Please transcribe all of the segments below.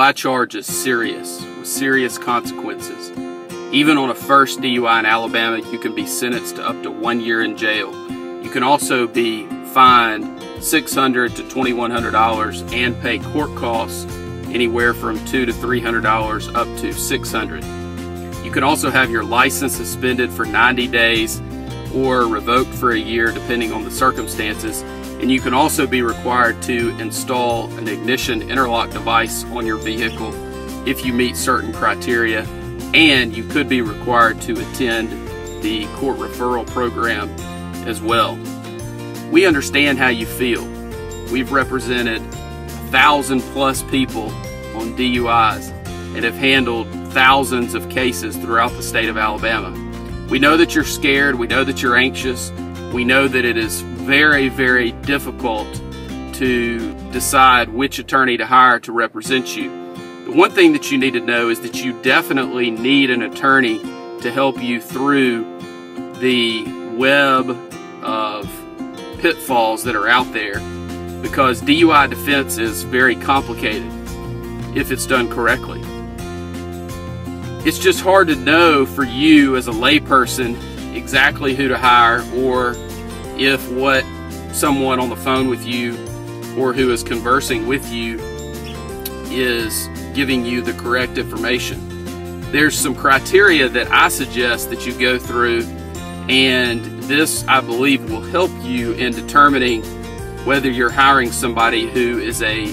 DUI charge is serious, with serious consequences. Even on a first DUI in Alabama, you can be sentenced to up to 1 year in jail. You can also be fined $600 to $2,100 and pay court costs anywhere from $200 to $300 up to $600. You can also have your license suspended for 90 days or revoked for a year depending on the circumstances. And you can also be required to install an ignition interlock device on your vehicle if you meet certain criteria. And you could be required to attend the court referral program as well. We understand how you feel. We've represented 1,000+ people on DUIs and have handled thousands of cases throughout the state of Alabama. We know that you're scared. We know that you're anxious. We know that it is very, very difficult to decide which attorney to hire to represent you. The one thing that you need to know is that you definitely need an attorney to help you through the web of pitfalls that are out there, because DUI defense is very complicated if it's done correctly. It's just hard to know for you as a layperson exactly who to hire, or if what someone on the phone with you or who is conversing with you is giving you the correct information. There's some criteria that I suggest that you go through, and this, I believe, will help you in determining whether you're hiring somebody who is a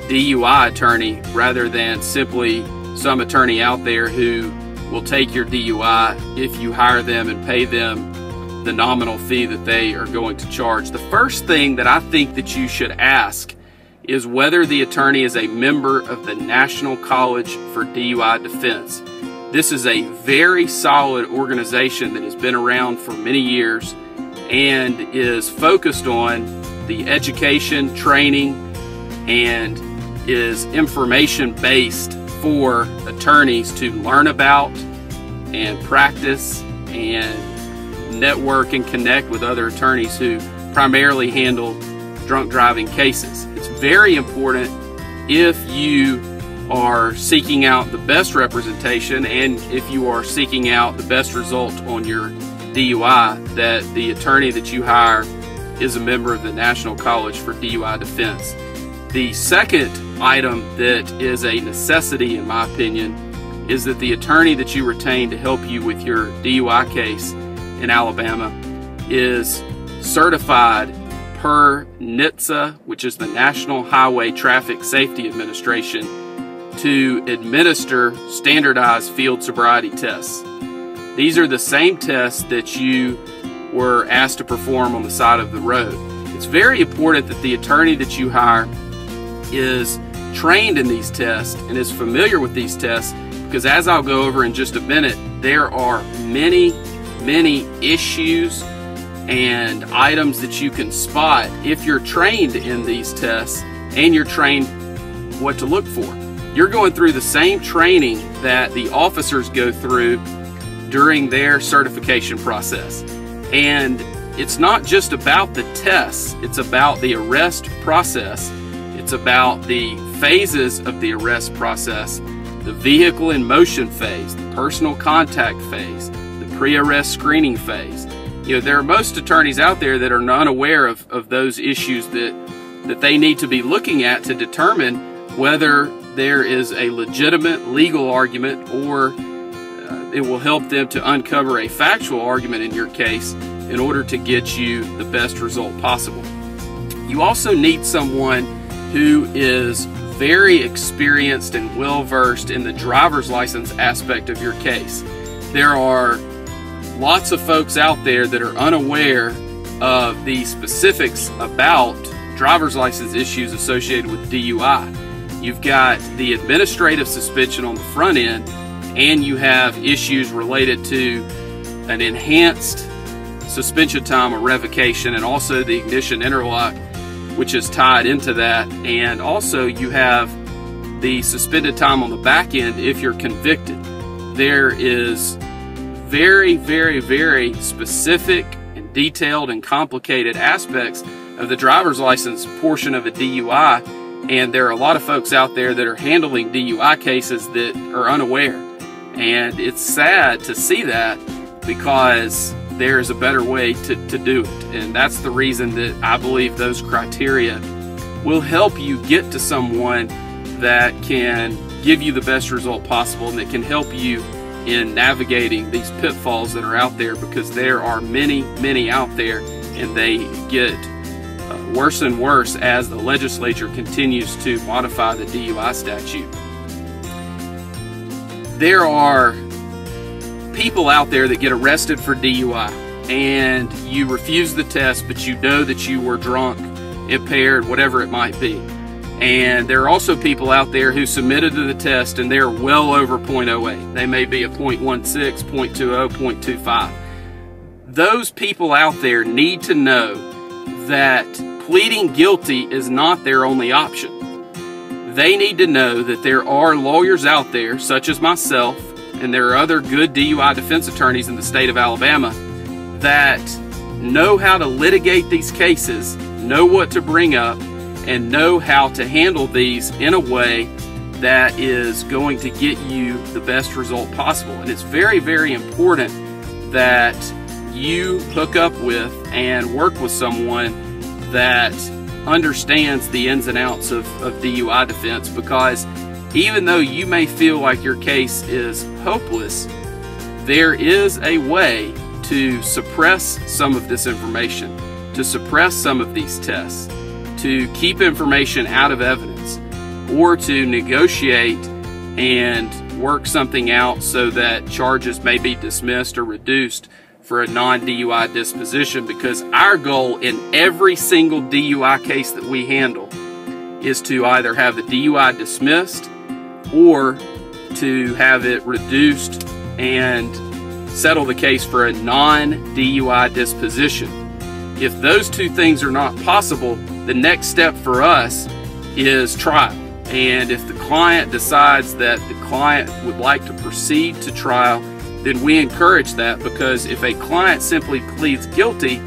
DUI attorney rather than simply some attorney out there who will take your DUI if you hire them and pay them the nominal fee that they are going to charge. The first thing that I think that you should ask is whether the attorney is a member of the National College for DUI Defense. This is a very solid organization that has been around for many years and is focused on the education, training, and is information based for attorneys to learn about and practice and network and connect with other attorneys who primarily handle drunk driving cases. It's very important, if you are seeking out the best representation and if you are seeking out the best result on your DUI, that the attorney that you hire is a member of the National College for DUI Defense. The second item that is a necessity, in my opinion, is that the attorney that you retain to help you with your DUI case in Alabama is certified per NHTSA, which is the National Highway Traffic Safety Administration, to administer Standardized Field Sobriety Tests. These are the same tests that you were asked to perform on the side of the road. It's very important that the attorney that you hire is trained in these tests and is familiar with these tests, because as I'll go over in just a minute, there are many issues and items that you can spot if you're trained in these tests and you're trained what to look for. You're going through the same training that the officers go through during their certification process. And it's not just about the tests, it's about the arrest process. It's about the phases of the arrest process, the vehicle in motion phase, the personal contact phase, the pre-arrest screening phase. You know, there are most attorneys out there that are unaware of those issues that they need to be looking at to determine whether there is a legitimate legal argument, or it will help them to uncover a factual argument in your case in order to get you the best result possible. You also need someone who is very experienced and well-versed in the driver's license aspect of your case. There are lots of folks out there that are unaware of the specifics about driver's license issues associated with DUI. You've got the administrative suspension on the front end, and you have issues related to an enhanced suspension time or revocation, and also the ignition interlock, which is tied into that. And also you have the suspended time on the back end if you're convicted. There is very specific and detailed and complicated aspects of the driver's license portion of a DUI, And there are a lot of folks out there that are handling DUI cases that are unaware. And it's sad to see that, because there's a better way to do it. And that's the reason that I believe those criteria will help you get to someone that can give you the best result possible and that can help you in navigating these pitfalls that are out there, because there are many, many out there, and they get worse and worse as the legislature continues to modify the DUI statute. There are people out there that get arrested for DUI, and you refuse the test, but you know that you were drunk, impaired, whatever it might be. And there are also people out there who submitted to the test and they're well over 0.08. They may be a 0.16, 0.20, 0.25. Those people out there need to know that pleading guilty is not their only option. They need to know that there are lawyers out there, such as myself, and there are other good DUI defense attorneys in the state of Alabama that know how to litigate these cases, know what to bring up, and know how to handle these in a way that is going to get you the best result possible. And it's very, very important that you hook up with and work with someone that understands the ins and outs of DUI defense, because even though you may feel like your case is hopeless, there is a way to suppress some of this information, to suppress some of these tests, to keep information out of evidence, or to negotiate and work something out so that charges may be dismissed or reduced for a non-DUI disposition. Because our goal in every single DUI case that we handle is to either have the DUI dismissed or to have it reduced and settle the case for a non-DUI disposition. If those two things are not possible, the next step for us is trial. And if the client decides that the client would like to proceed to trial, then we encourage that, because if a client simply pleads guilty,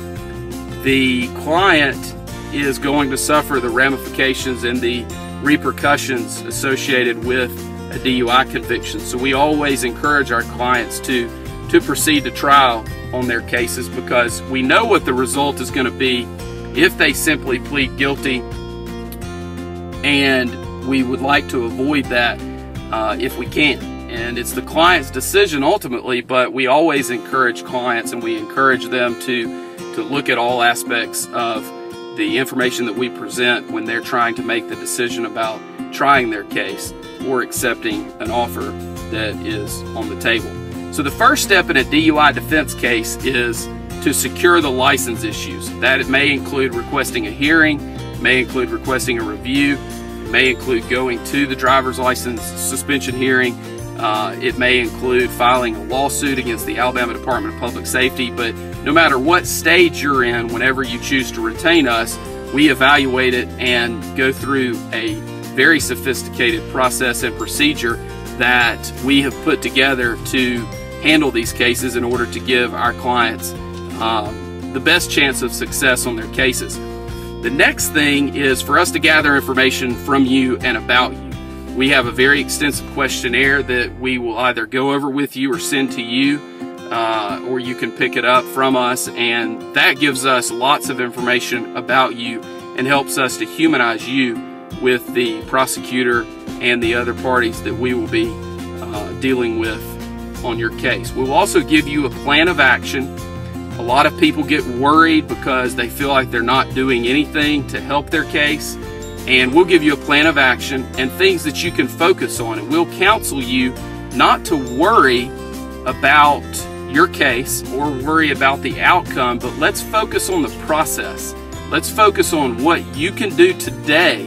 the client is going to suffer the ramifications and the repercussions associated with a DUI conviction. So we always encourage our clients to proceed to trial on their cases, because we know what the result is going to be if they simply plead guilty, and we would like to avoid that if we can. And it's the client's decision ultimately, but we always encourage clients, and we encourage them to look at all aspects of the information that we present when they're trying to make the decision about trying their case or accepting an offer that is on the table. So the first step in a DUI defense case is to secure the license issues. That it may include requesting a hearing, may include requesting a review, may include going to the driver's license suspension hearing. It may include filing a lawsuit against the Alabama Department of Public Safety. But no matter what stage you're in, whenever you choose to retain us, we evaluate it and go through a very sophisticated process and procedure that we have put together to handle these cases in order to give our clients the best chance of success on their cases. The next thing is for us to gather information from you and about you. We have a very extensive questionnaire that we will either go over with you or send to you, or you can pick it up from us, and that gives us lots of information about you and helps us to humanize you with the prosecutor and the other parties that we will be dealing with on your case. We'll also give you a plan of action. A lot of people get worried because they feel like they're not doing anything to help their case, and we'll give you a plan of action and things that you can focus on, and we'll counsel you not to worry about your case or worry about the outcome, but let's focus on the process. Let's focus on what you can do today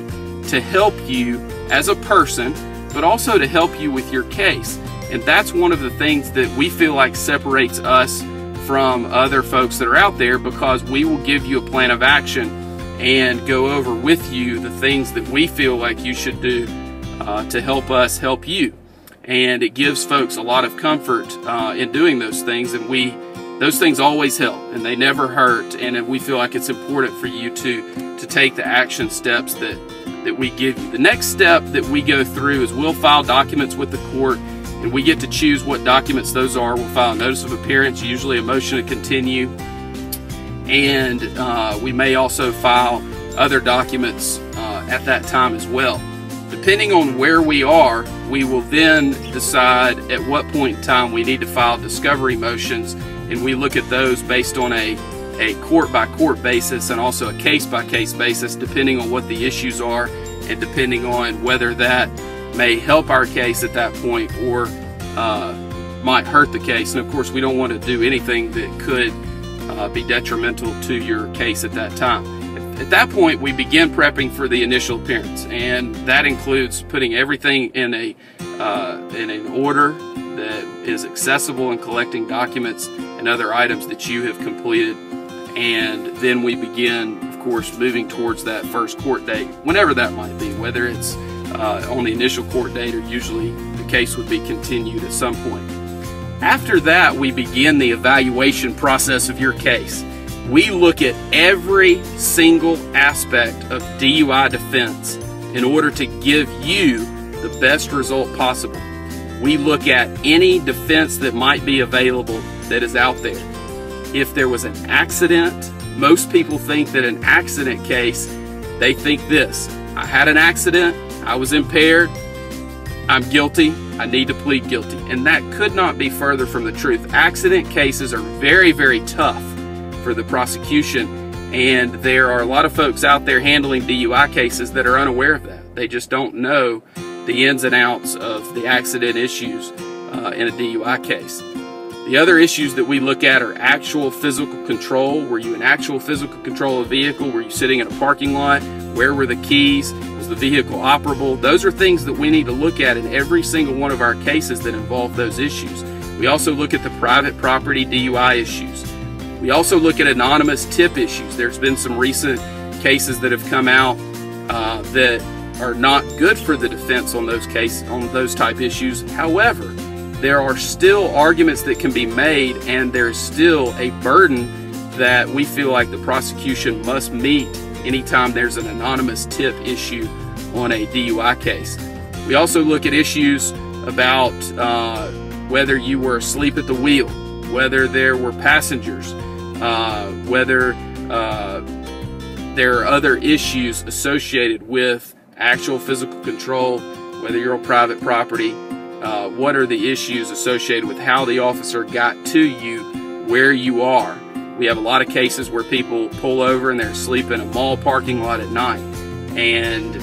to help you as a person, but also to help you with your case. And that's one of the things that we feel like separates us from other folks that are out there, because we will give you a plan of action and go over with you the things that we feel like you should do to help us help you. And it gives folks a lot of comfort in doing those things, and those things always help and they never hurt, and we feel like it's important for you to take the action steps that that we give you. The next step that we go through is we'll file documents with the court, and we get to choose what documents those are. We'll file a notice of appearance, usually a motion to continue, and we may also file other documents at that time as well. Depending on where we are, we will then decide at what point in time we need to file discovery motions, and we look at those based on a court-by-court basis and also a case-by-case basis, depending on what the issues are and depending on whether that may help our case at that point or might hurt the case. And of course, we don't want to do anything that could be detrimental to your case at that time. At that point, we begin prepping for the initial appearance, and that includes putting everything in an order that is accessible and collecting documents and other items that you have completed. And then we begin, of course, moving towards that first court date, whenever that might be, whether it's on the initial court date or usually the case would be continued at some point. After that, we begin the evaluation process of your case. We look at every single aspect of DUI defense in order to give you the best result possible. We look at any defense that might be available that is out there. If there was an accident, most people think that an accident case, they think this: I had an accident, I was impaired, I'm guilty, I need to plead guilty. And that could not be further from the truth. Accident cases are very, very tough for the prosecution, and there are a lot of folks out there handling DUI cases that are unaware of that. They just don't know the ins and outs of the accident issues in a DUI case. The other issues that we look at are actual physical control. Were you in actual physical control of the vehicle? Were you sitting in a parking lot? Where were the keys? Was the vehicle operable? Those are things that we need to look at in every single one of our cases that involve those issues. We also look at the private property DUI issues. We also look at anonymous tip issues. There's been some recent cases that have come out that are not good for the defense on those type issues. However, there are still arguments that can be made, and there's still a burden that we feel like the prosecution must meet anytime there's an anonymous tip issue on a DUI case. We also look at issues about whether you were asleep at the wheel, whether there were passengers, whether there are other issues associated with actual physical control, whether you're on private property, what are the issues associated with how the officer got to you where you are. We have a lot of cases where people pull over and they're asleep in a mall parking lot at night, and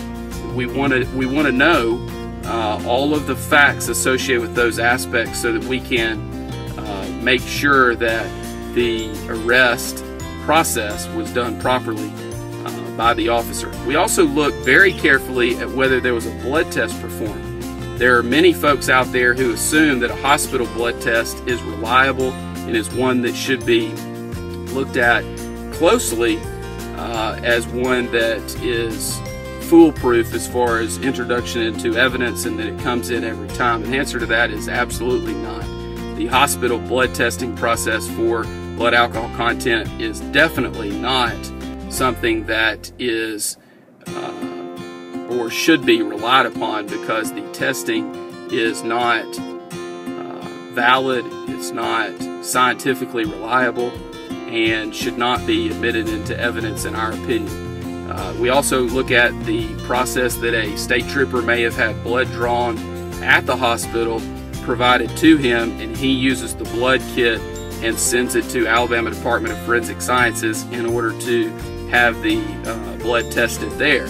we want to know all of the facts associated with those aspects so that we can make sure that the arrest process was done properly by the officer. We also look very carefully at whether there was a blood test performed. There are many folks out there who assume that a hospital blood test is reliable and is one that should be looked at closely as one that is foolproof as far as introduction into evidence and that it comes in every time. And the answer to that is absolutely not. The hospital blood testing process for blood alcohol content is definitely not something that is or should be relied upon, because the testing is not valid, it's not scientifically reliable, and should not be admitted into evidence in our opinion. We also look at the process that a state trooper may have had blood drawn at the hospital provided to him, and he uses the blood kit and sends it to Alabama Department of Forensic Sciences in order to have the blood tested there.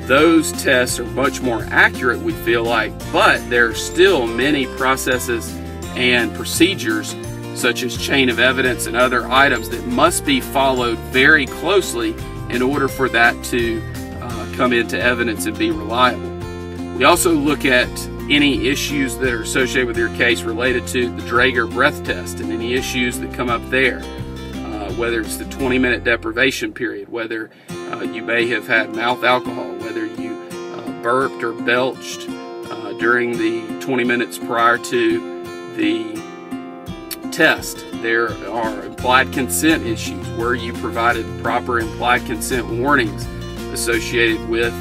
Those tests are much more accurate, we feel like, but there are still many processes and procedures such as chain of evidence and other items that must be followed very closely in order for that to come into evidence and be reliable. We also look at any issues that are associated with your case related to the Draeger breath test and any issues that come up there, whether it's the 20-minute deprivation period, whether you may have had mouth alcohol, whether you burped or belched during the 20 minutes prior to the test. There are implied consent issues where you provided proper implied consent warnings associated with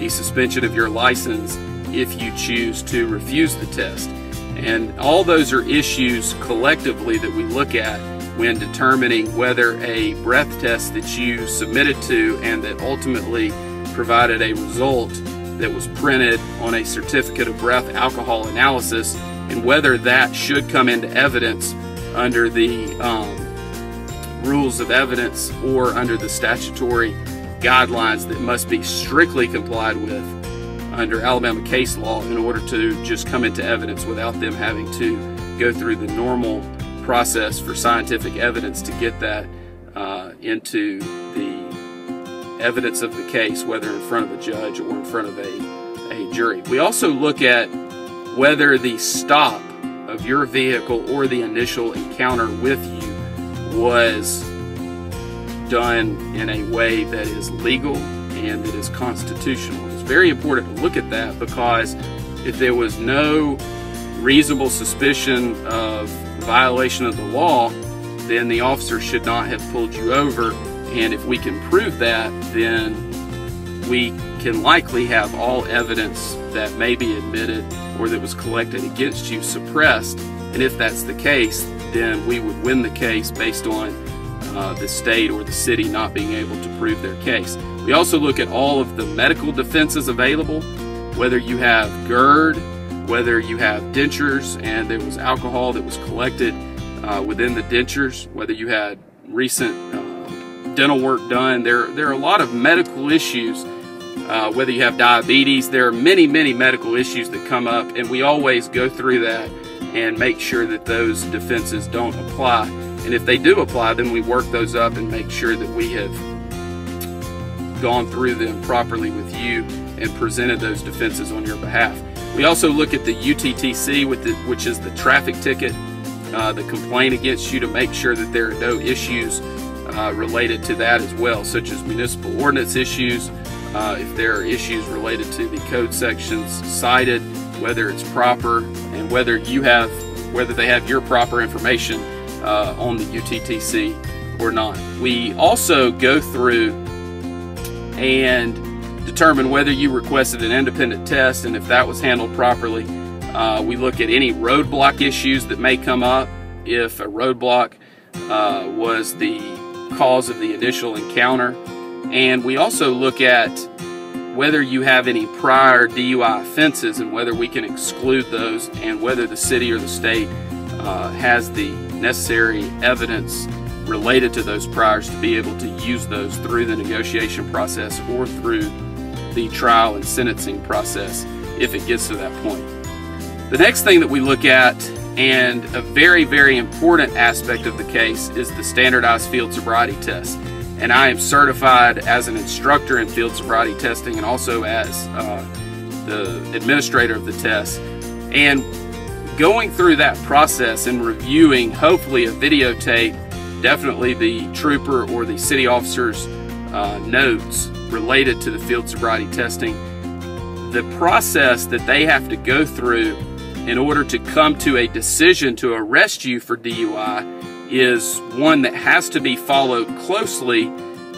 the suspension of your license if you choose to refuse the test. And all those are issues collectively that we look at when determining whether a breath test that you submitted to and that ultimately provided a result that was printed on a certificate of breath alcohol analysis, and whether that should come into evidence under the rules of evidence or under the statutory guidelines that must be strictly complied with under Alabama case law in order to just come into evidence without them having to go through the normal process for scientific evidence to get that into the evidence of the case, whether in front of a judge or in front of a jury. We also look at whether the stop of your vehicle or the initial encounter with you was done in a way that is legal and that is constitutional. It's very important to look at that, because if there was no reasonable suspicion of violation of the law, then the officer should not have pulled you over. And if we can prove that, then we can likely have all evidence that may be admitted or that was collected against you suppressed. And if that's the case, then we would win the case based on the state or the city not being able to prove their case. We also look at all of the medical defenses available, whether you have GERD, whether you have dentures and there was alcohol that was collected within the dentures, whether you had recent dental work done. There are a lot of medical issues, whether you have diabetes. There are many medical issues that come up, and we always go through that and make sure that those defenses don't apply. And if they do apply, then we work those up and make sure that we have gone through them properly with you and presented those defenses on your behalf. We also look at the UTTC, which is the traffic ticket, the complaint against you, to make sure that there are no issues related to that as well, such as municipal ordinance issues, if there are issues related to the code sections cited, whether it's proper, and whether they have your proper information on the UTTC or not. We also go through and determine whether you requested an independent test, and if that was handled properly. We look at any roadblock issues that may come up, if a roadblock was the cause of the initial encounter. And we also look at whether you have any prior DUI offenses and whether we can exclude those, and whether the city or the state has the necessary evidence related to those priors to be able to use those through the negotiation process or through the trial and sentencing process if it gets to that point. The next thing that we look at, and a very important aspect of the case, is the Standardized Field Sobriety Test. And I am certified as an instructor in field sobriety testing and also as the administrator of the test. And going through that process and reviewing, hopefully, a videotape, definitely the trooper or the city officer's notes related to the field sobriety testing, the process that they have to go through in order to come to a decision to arrest you for DUI is one that has to be followed closely,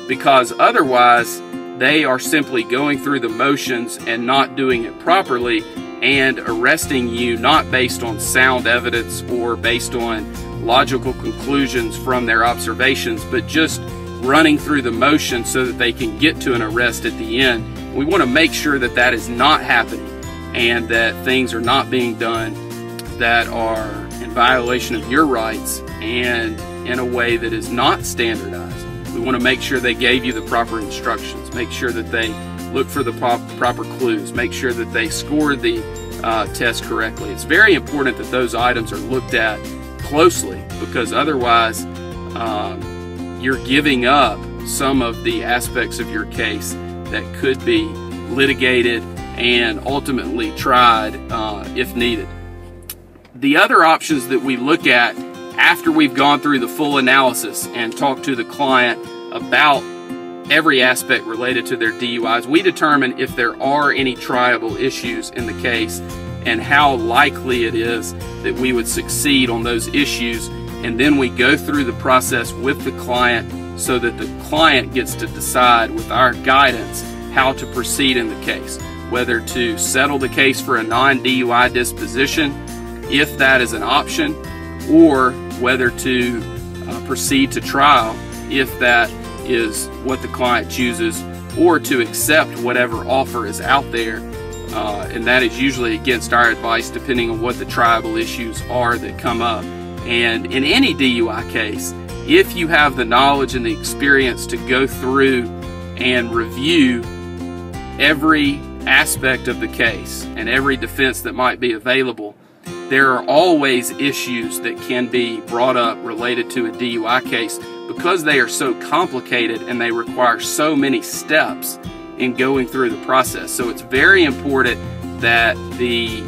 because otherwise they are simply going through the motions and not doing it properly and arresting you not based on sound evidence or based on logical conclusions from their observations, but just running through the motions so that they can get to an arrest at the end. We want to make sure that that is not happening and that things are not being done that are in violation of your rights and in a way that is not standardized. We want to make sure they gave you the proper instructions, make sure that they look for the proper clues, make sure that they scored the test correctly. It's very important that those items are looked at closely, because otherwise you're giving up some of the aspects of your case that could be litigated and ultimately tried if needed. The other options that we look at after we've gone through the full analysis and talked to the client about every aspect related to their DUIs, we determine if there are any triable issues in the case and how likely it is that we would succeed on those issues. And then we go through the process with the client so that the client gets to decide with our guidance how to proceed in the case, whether to settle the case for a non-DUI disposition, if that is an option, or whether to proceed to trial, if that is what the client chooses, or to accept whatever offer is out there, and that is usually against our advice depending on what the tribal issues are that come up. And in any DUI case, if you have the knowledge and the experience to go through and review every aspect of the case and every defense that might be available, there are always issues that can be brought up related to a DUI case because they are so complicated and they require so many steps in going through the process. So it's very important that the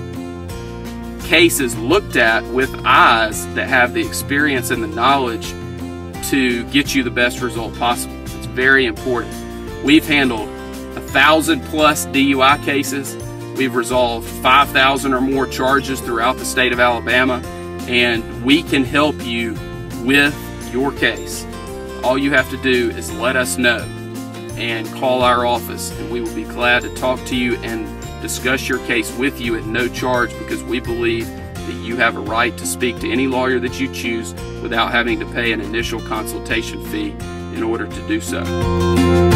case is looked at with eyes that have the experience and the knowledge to get you the best result possible. It's very important. We've handled 1,000+ DUI cases. We've resolved 5,000 or more charges throughout the state of Alabama, and we can help you with your case. All you have to do is let us know and call our office, and we will be glad to talk to you and discuss your case with you at no charge, because we believe that you have a right to speak to any lawyer that you choose without having to pay an initial consultation fee in order to do so.